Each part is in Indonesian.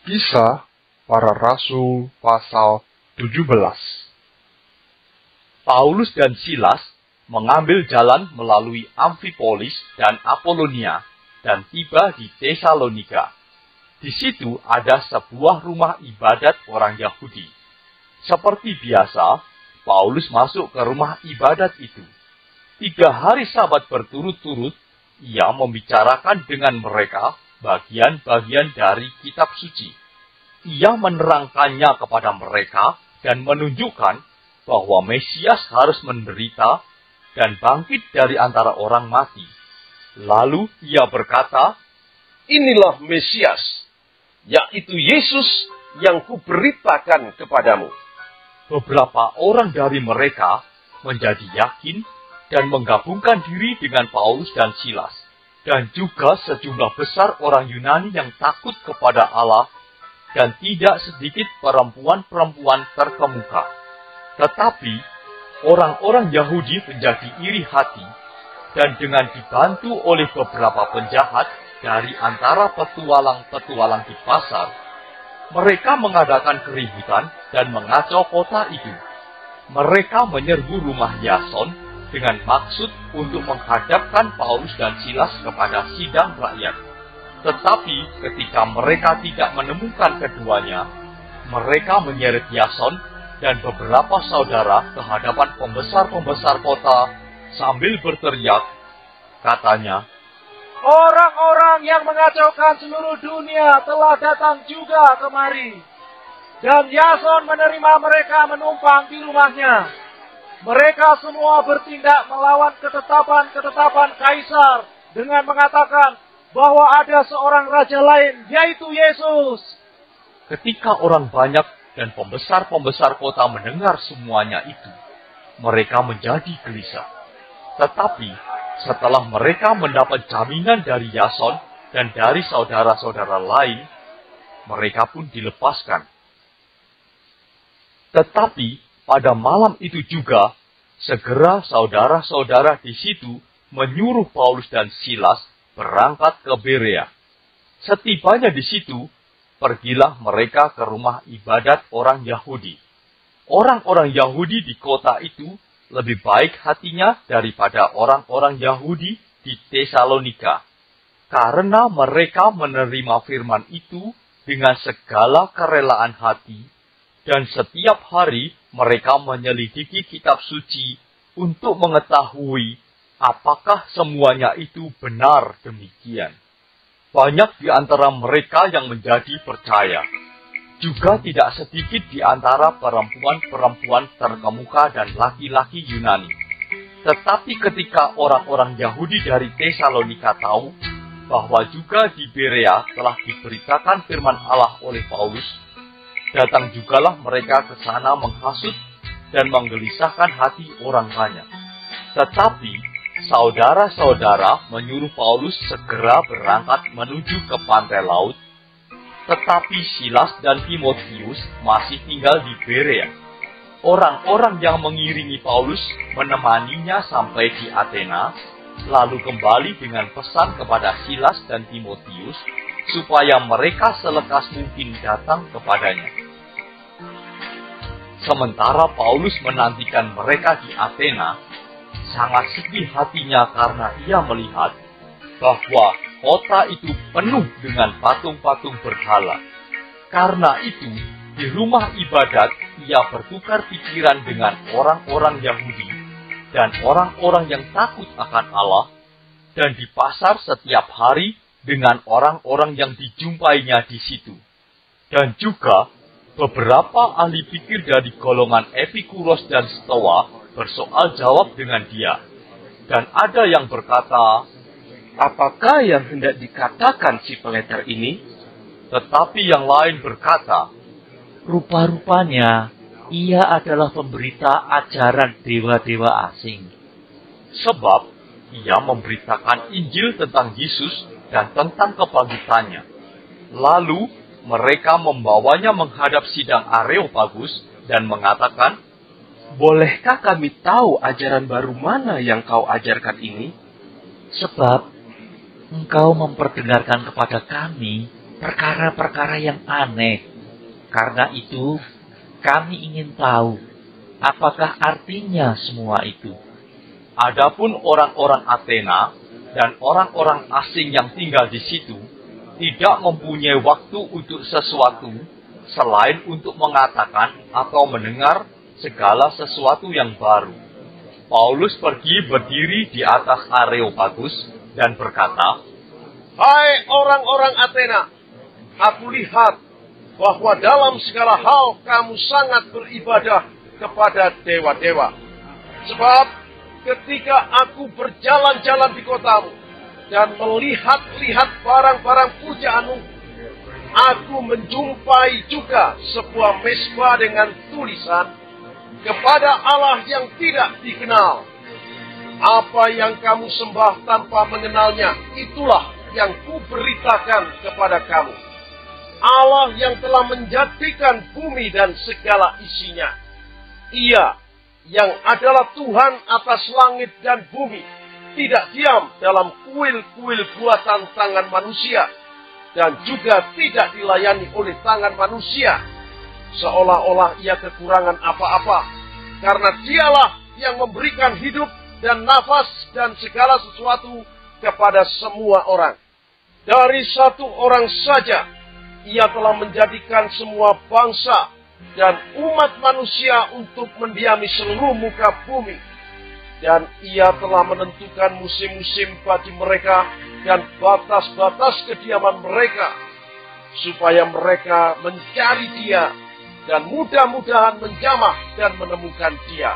Kisah Para Rasul pasal 17. Paulus dan Silas mengambil jalan melalui Amfipolis dan Apolonia dan tiba di Tesalonika. Di situ ada sebuah rumah ibadat orang Yahudi. Seperti biasa, Paulus masuk ke rumah ibadat itu. 3 hari Sabat berturut-turut, ia membicarakan dengan mereka bagian-bagian dari kitab suci. Ia menerangkannya kepada mereka dan menunjukkan bahwa Mesias harus menderita dan bangkit dari antara orang mati. Lalu ia berkata, "Inilah Mesias, yaitu Yesus yang kuberitakan kepadamu." Beberapa orang dari mereka menjadi yakin dan menggabungkan diri dengan Paulus dan Silas, dan juga sejumlah besar orang Yunani yang takut kepada Allah, dan tidak sedikit perempuan-perempuan terkemuka. Tetapi orang-orang Yahudi menjadi iri hati, dan dengan dibantu oleh beberapa penjahat dari antara petualang-petualang di pasar, mereka mengadakan keributan dan mengacau kota itu. Mereka menyerbu rumah Yason dengan maksud untuk menghadapkan Paulus dan Silas kepada sidang rakyat. Tetapi ketika mereka tidak menemukan keduanya, mereka menyeret Yason dan beberapa saudara ke hadapan pembesar-pembesar kota sambil berteriak, katanya, "Orang-orang yang mengacaukan seluruh dunia telah datang juga kemari, dan Yason menerima mereka menumpang di rumahnya. Mereka semua bertindak melawan ketetapan-ketetapan Kaisar dengan mengatakan bahwa ada seorang raja lain, yaitu Yesus." Ketika orang banyak dan pembesar-pembesar kota mendengar semuanya itu, mereka menjadi gelisah. Tetapi setelah mereka mendapat jaminan dari Yason dan dari saudara-saudara lain, mereka pun dilepaskan. Tetapi pada malam itu juga, segera saudara-saudara di situ menyuruh Paulus dan Silas berangkat ke Berea. Setibanya di situ, pergilah mereka ke rumah ibadat orang Yahudi. Orang-orang Yahudi di kota itu lebih baik hatinya daripada orang-orang Yahudi di Tesalonika, karena mereka menerima firman itu dengan segala kerelaan hati, dan setiap hari mereka menyelidiki kitab suci untuk mengetahui apakah semuanya itu benar demikian. Banyak di antara mereka yang menjadi percaya. Juga tidak sedikit di antara perempuan-perempuan terkemuka dan laki-laki Yunani. Tetapi ketika orang-orang Yahudi dari Tesalonika tahu bahwa juga di Berea telah diberitakan firman Allah oleh Paulus, datang jugalah mereka ke sana menghasut dan menggelisahkan hati orang banyak. Tetapi saudara-saudara menyuruh Paulus segera berangkat menuju ke pantai laut, tetapi Silas dan Timotius masih tinggal di Berea. Orang-orang yang mengiringi Paulus menemaninya sampai di Athena, lalu kembali dengan pesan kepada Silas dan Timotius supaya mereka selekas mungkin datang kepadanya. Sementara Paulus menantikan mereka di Athena, sangat sedih hatinya karena ia melihat bahwa kota itu penuh dengan patung-patung berhala. Karena itu, di rumah ibadat ia bertukar pikiran dengan orang-orang Yahudi dan orang-orang yang takut akan Allah, dan di pasar setiap hari dengan orang-orang yang dijumpainya di situ. Dan juga beberapa ahli pikir dari golongan Epikuros dan Stoa bersoal jawab dengan dia. Dan ada yang berkata, "Apakah yang hendak dikatakan si peleter ini?" Tetapi yang lain berkata, "Rupa-rupanya ia adalah pemberita ajaran dewa-dewa asing." Sebab ia memberitakan Injil tentang Yesus dan tentang kebangkitannya. Lalu mereka membawanya menghadap sidang Areopagus dan mengatakan, "Bolehkah kami tahu ajaran baru mana yang kau ajarkan ini?" Sebab engkau memperdengarkan kepada kami perkara-perkara yang aneh. Karena itu, kami ingin tahu, apakah artinya semua itu? Adapun orang-orang Athena dan orang-orang asing yang tinggal di situ tidak mempunyai waktu untuk sesuatu selain untuk mengatakan atau mendengar segala sesuatu yang baru. Paulus pergi berdiri di atas Areopagus dan berkata, "Hai orang-orang Athena, aku lihat bahwa dalam segala hal kamu sangat beribadah kepada dewa-dewa. Sebab ketika aku berjalan-jalan di kotamu dan melihat-lihat barang-barang pujaanmu, aku menjumpai juga sebuah mezbah dengan tulisan, kepada Allah yang tidak dikenal. Apa yang kamu sembah tanpa mengenalnya, itulah yang kuberitakan kepada kamu. Allah yang telah menjadikan bumi dan segala isinya. Ia yang adalah Tuhan atas langit dan bumi, tidak diam dalam kuil-kuil buatan tangan manusia, dan juga tidak dilayani oleh tangan manusia, seolah-olah ia kekurangan apa-apa, karena dialah yang memberikan hidup dan nafas dan segala sesuatu kepada semua orang. Dari satu orang saja, ia telah menjadikan semua bangsa dan umat manusia untuk mendiami seluruh muka bumi. Dan ia telah menentukan musim-musim bagi mereka dan batas-batas kediaman mereka, supaya mereka mencari dia dan mudah-mudahan menjamah dan menemukan dia,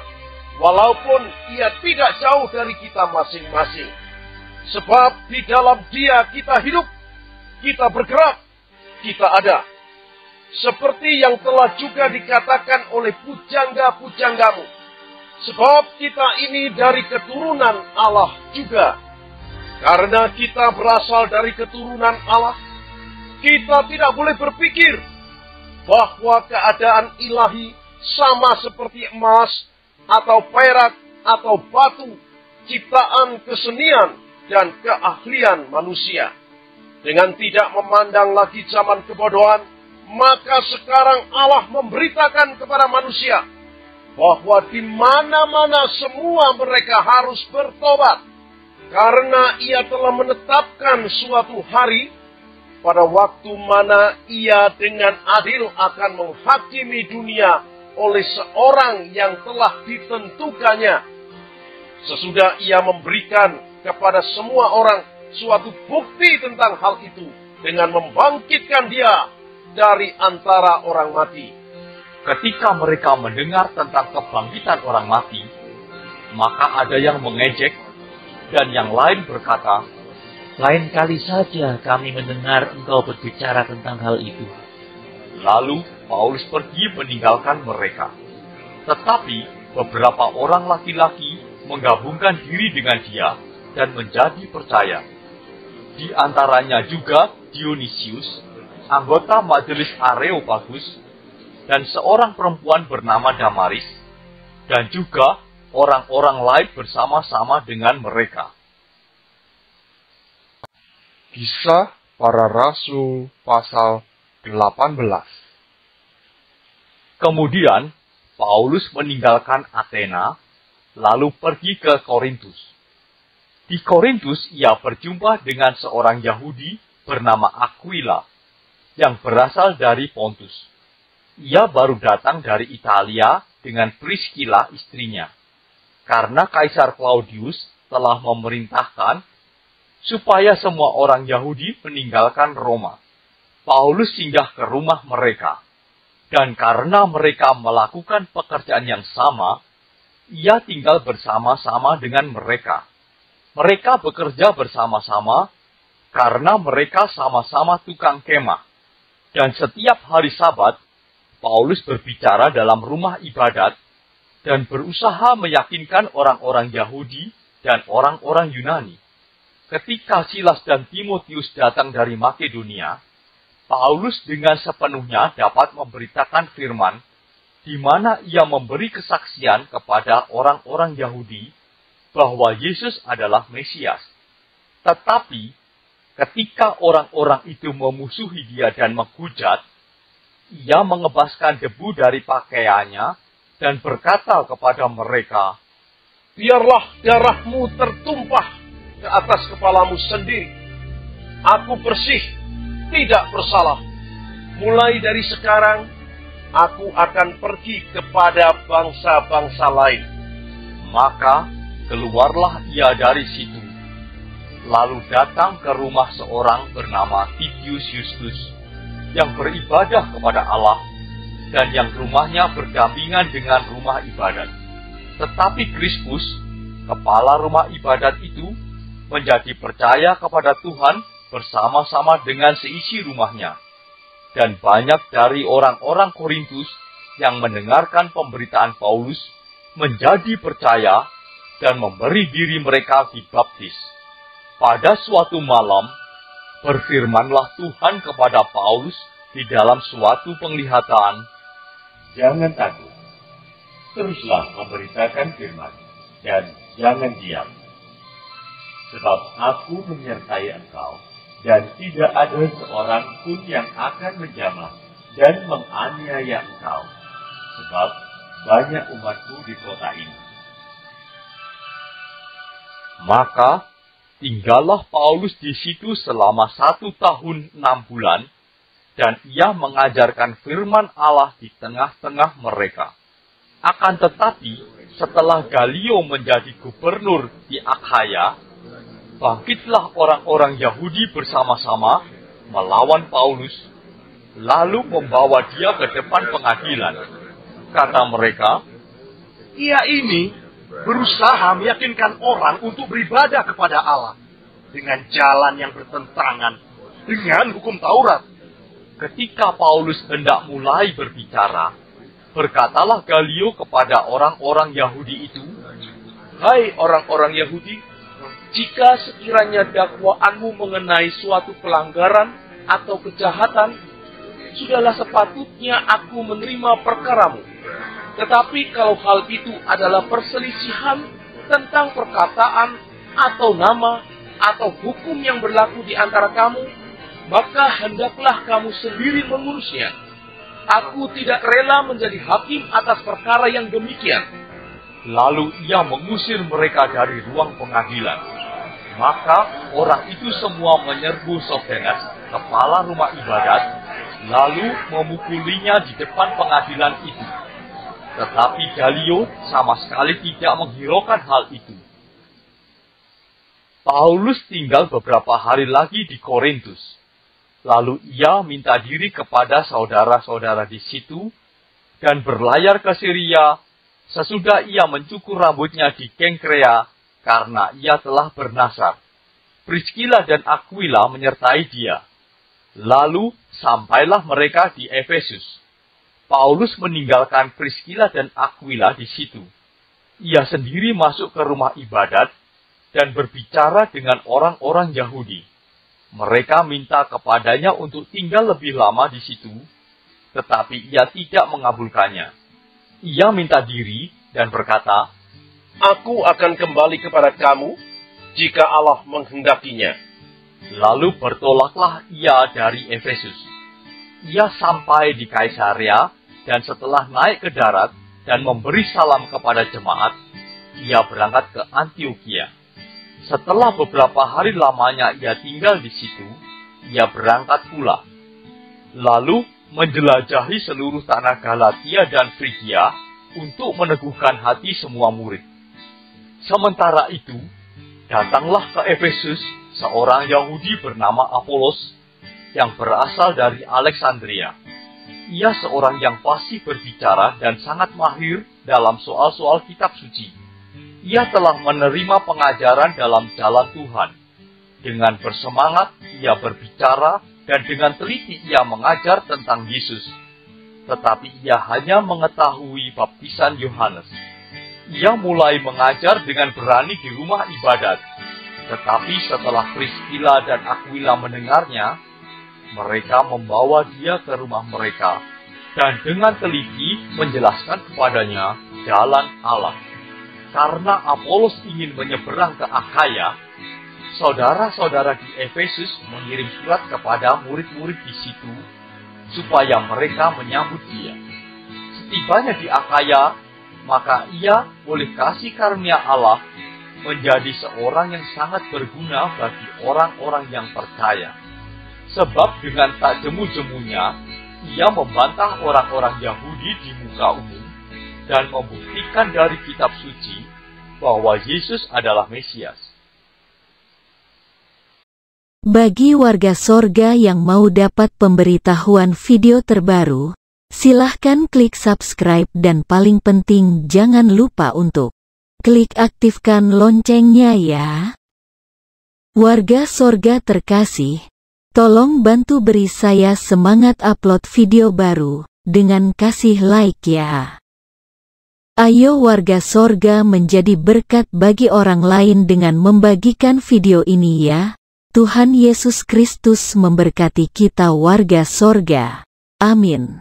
walaupun ia tidak jauh dari kita masing-masing. Sebab di dalam dia kita hidup, kita bergerak, kita ada. Seperti yang telah juga dikatakan oleh pujangga-pujanggamu. Sebab kita ini dari keturunan Allah juga. Karena kita berasal dari keturunan Allah, kita tidak boleh berpikir bahwa keadaan ilahi sama seperti emas, atau perak, atau batu, ciptaan kesenian dan keahlian manusia. Dengan tidak memandang lagi zaman kebodohan, maka sekarang Allah memberitakan kepada manusia bahwa di mana-mana semua mereka harus bertobat, karena ia telah menetapkan suatu hari pada waktu mana ia dengan adil akan menghakimi dunia oleh seorang yang telah ditentukannya, sesudah ia memberikan kepada semua orang suatu bukti tentang hal itu dengan membangkitkan dia dari antara orang mati. ketika mereka mendengar tentang kebangkitan orang mati, maka ada yang mengejek dan yang lain berkata, lain kali saja kami mendengar engkau berbicara tentang hal itu. Lalu Paulus pergi meninggalkan mereka. Tetapi beberapa orang laki-laki menggabungkan diri dengan dia dan menjadi percaya. Di antaranya juga Dionysius, anggota majelis Areopagus, dan seorang perempuan bernama Damaris, dan juga orang-orang lain bersama-sama dengan mereka. Kisah Para Rasul pasal 18. Kemudian Paulus meninggalkan Athena, lalu pergi ke Korintus. Di Korintus ia berjumpa dengan seorang Yahudi bernama Aquila, yang berasal dari Pontus. Ia baru datang dari Italia dengan Priscilla istrinya, karena Kaisar Claudius telah memerintahkan supaya semua orang Yahudi meninggalkan Roma. Paulus singgah ke rumah mereka, dan karena mereka melakukan pekerjaan yang sama, ia tinggal bersama-sama dengan mereka. Mereka bekerja bersama-sama karena mereka sama-sama tukang kemah. Dan setiap hari Sabat, Paulus berbicara dalam rumah ibadat dan berusaha meyakinkan orang-orang Yahudi dan orang-orang Yunani. Ketika Silas dan Timotius datang dari Makedonia, Paulus dengan sepenuhnya dapat memberitakan firman, di mana ia memberi kesaksian kepada orang-orang Yahudi bahwa Yesus adalah Mesias. Tetapi Ketika orang-orang itu memusuhi dia dan menghujat, ia mengebaskan debu dari pakaiannya dan berkata kepada mereka, "Biarlah darahmu tertumpah ke atas kepalamu sendiri. Aku bersih, tidak bersalah. Mulai dari sekarang, aku akan pergi kepada bangsa-bangsa lain." Maka keluarlah ia dari situ, lalu datang ke rumah seorang bernama Titius Justus, yang beribadah kepada Allah, dan yang rumahnya berdampingan dengan rumah ibadat. Tetapi Krispus, kepala rumah ibadat itu, menjadi percaya kepada Tuhan bersama-sama dengan seisi rumahnya. Dan banyak dari orang-orang Korintus yang mendengarkan pemberitaan Paulus menjadi percaya dan memberi diri mereka dibaptis. Pada suatu malam, berfirmanlah Tuhan kepada Paulus di dalam suatu penglihatan, Jangan takut, teruslah memberitakan firman, dan jangan diam. Sebab aku menyertai engkau, dan tidak ada seorang pun yang akan menjamah dan menganiaya engkau, sebab banyak umatku di kota ini. Maka tinggallah Paulus di situ selama 1 tahun 6 bulan, dan ia mengajarkan firman Allah di tengah-tengah mereka. Akan tetapi, setelah Galio menjadi gubernur di Akhaya, bangkitlah orang-orang Yahudi bersama-sama melawan Paulus, lalu membawa dia ke depan pengadilan. Kata mereka, Ia ini berusaha meyakinkan orang untuk beribadah kepada Allah dengan jalan yang bertentangan dengan hukum Taurat. ketika Paulus hendak mulai berbicara, berkatalah Galio kepada orang-orang Yahudi itu, Hai orang-orang Yahudi, jika sekiranya dakwaanmu mengenai suatu pelanggaran atau kejahatan, sudahlah sepatutnya aku menerima perkaramu. Tetapi kalau hal itu adalah perselisihan tentang perkataan atau nama atau hukum yang berlaku di antara kamu, maka hendaklah kamu sendiri mengurusnya. Aku tidak rela menjadi hakim atas perkara yang demikian. lalu ia mengusir mereka dari ruang pengadilan. Maka orang itu semua menyerbu Sostenes, kepala rumah ibadat, lalu memukulinya di depan pengadilan itu. Tetapi Galio sama sekali tidak menghiraukan hal itu. Paulus tinggal beberapa hari lagi di Korintus. Lalu ia minta diri kepada saudara-saudara di situ dan berlayar ke Syria sesudah ia mencukur rambutnya di Kengkrea karena ia telah bernasar. Priscilla dan Aquila menyertai dia. Lalu sampailah mereka di Efesus. Paulus meninggalkan Priscilla dan Aquila di situ. Ia sendiri masuk ke rumah ibadat dan berbicara dengan orang-orang Yahudi. Mereka minta kepadanya untuk tinggal lebih lama di situ, tetapi ia tidak mengabulkannya. Ia minta diri dan berkata, Aku akan kembali kepada kamu jika Allah menghendakinya. Lalu bertolaklah ia dari Efesus. Ia sampai di Kaisarea dan setelah naik ke darat dan memberi salam kepada jemaat, ia berangkat ke Antioquia. Setelah beberapa hari lamanya ia tinggal di situ, ia berangkat pula. Lalu menjelajahi seluruh tanah Galatia dan Frigia untuk meneguhkan hati semua murid. Sementara itu, datanglah ke Efesus seorang Yahudi bernama Apolos yang berasal dari Alexandria. Ia seorang yang fasih berbicara dan sangat mahir dalam soal-soal kitab suci. Ia telah menerima pengajaran dalam jalan Tuhan. Dengan bersemangat, ia berbicara dan dengan teliti ia mengajar tentang Yesus. Tetapi ia hanya mengetahui baptisan Yohanes. Ia mulai mengajar dengan berani di rumah ibadat. Tetapi setelah Priscilla dan Aquila mendengarnya, mereka membawa dia ke rumah mereka dan dengan teliti menjelaskan kepadanya jalan Allah. Karena Apolos ingin menyeberang ke Akhaya, saudara-saudara di Efesus mengirim surat kepada murid-murid di situ supaya mereka menyambut dia. Setibanya di Akaya, maka ia oleh kasih karunia Allah menjadi seorang yang sangat berguna bagi orang-orang yang percaya. Sebab dengan tak jemu-jemunya, ia membantah orang-orang Yahudi di muka umum dan membuktikan dari kitab suci bahwa Yesus adalah Mesias. Bagi warga sorga yang mau dapat pemberitahuan video terbaru, silahkan klik subscribe dan paling penting jangan lupa untuk klik aktifkan loncengnya ya. Warga sorga terkasih, tolong bantu beri saya semangat upload video baru dengan kasih like ya. Ayo warga sorga menjadi berkat bagi orang lain dengan membagikan video ini ya. Tuhan Yesus Kristus memberkati kita warga sorga. Amin.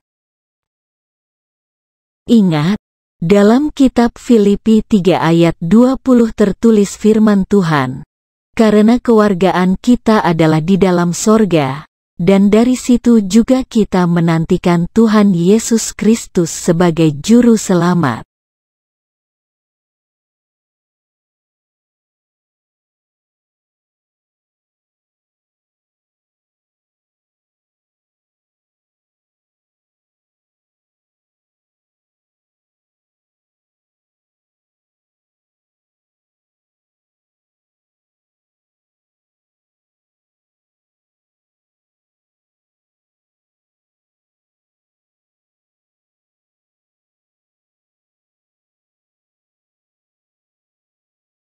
Ingat, dalam kitab Filipi 3 ayat 20 tertulis firman Tuhan, karena kewargaan kita adalah di dalam sorga, dan dari situ juga kita menantikan Tuhan Yesus Kristus sebagai Juru Selamat.